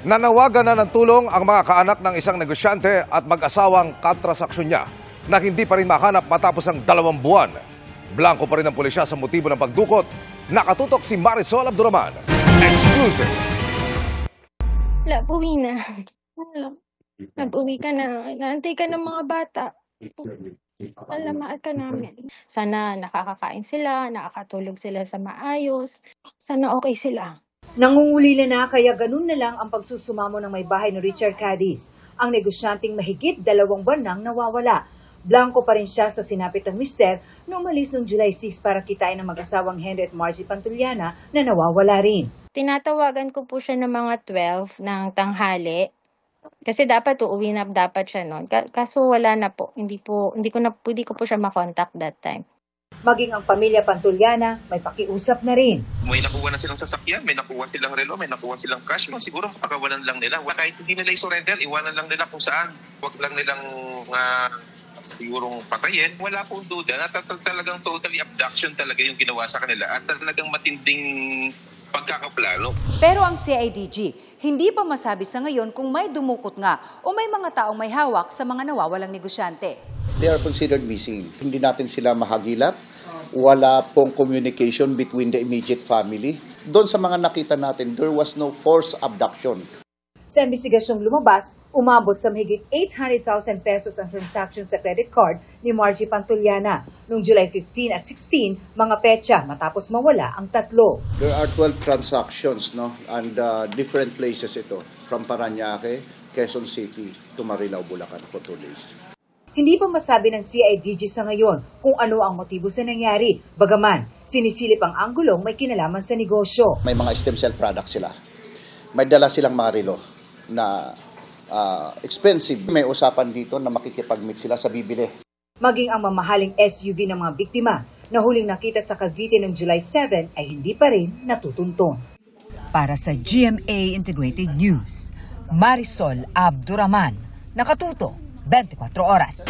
Nanawagan na ng tulong ang mga kaanak ng isang negosyante at mag-asawang katransaksyon niya na hindi pa rin mahanap matapos ang 2 buwan. Blanco pa rin ang pulisya sa motibo ng pagdukot. Nakatutok si Marisol Abduraman. Exclusive. Wala, uwi na. Nag-uwi ka na. Naantay ka ng mga bata. Alamaan ka namin. Sana nakakakain sila, nakakatulog sila sa maayos. Sana okay sila. Nangungulila na kaya ganun na lang ang pagsusumamo ng may bahay ni Richard Cadiz. Ang negosyanteng mahigit 2 buwan nang nawawala. Blanco pa rin siya sa sinapit ng mister nung umalis noong July 6 para kitain ng mag-asawang Henry at Marcy Pantuliana na nawawala rin. Tinatawagan ko po siya ng mga 12 ng tanghali. Kasi dapat uuwi na dapat siya noon. Kaso wala na po. Hindi ko po siya makontak that time. Maging ang pamilya Pantuliana, may pakiusap na rin. May nakuha na silang sasakyan, may nakuha silang relo, may nakuha silang cash. Siguro pakawalan lang nila. Kahit hindi nila i-surrender, iwanan lang nila kung saan. Huwag lang nilang sigurong patayin. Wala pong duda na talagang totally abduction talaga yung ginawa sa kanila at talagang matinding pagkakaplano. Pero ang CIDG, hindi pa masabi sa ngayon kung may dumukot nga o may mga taong may hawak sa mga nawawalang negosyante. They are considered missing. Hindi natin sila mahagilap. Wala pong communication between the immediate family. Doon sa mga nakita natin, there was no forced abduction. Sa investigasyong lumabas, umabot sa mahigit 800,000 pesos ang transaction sa credit card ni Margie Pantuliana. Noong July 15 at 16, mga petsa matapos mawala ang 3. There are 12 transactions, no, and different places ito. From Parañaque, Quezon City to Marilao, Bulacan for 2 days. Hindi pa masabi ng CIDG sa ngayon kung ano ang motibo sa nangyari. Bagaman, sinisilip ang anggulong may kinalaman sa negosyo. May mga stem cell products sila. May dala silang mga relo na expensive. May usapan dito na makikipag-meet sila sa bibili. Maging ang mamahaling SUV ng mga biktima na huling nakita sa Cavite noong July 7 ay hindi pa rin natutunton. Para sa GMA Integrated News, Marisol Abduraman, nakatuto 24 oras.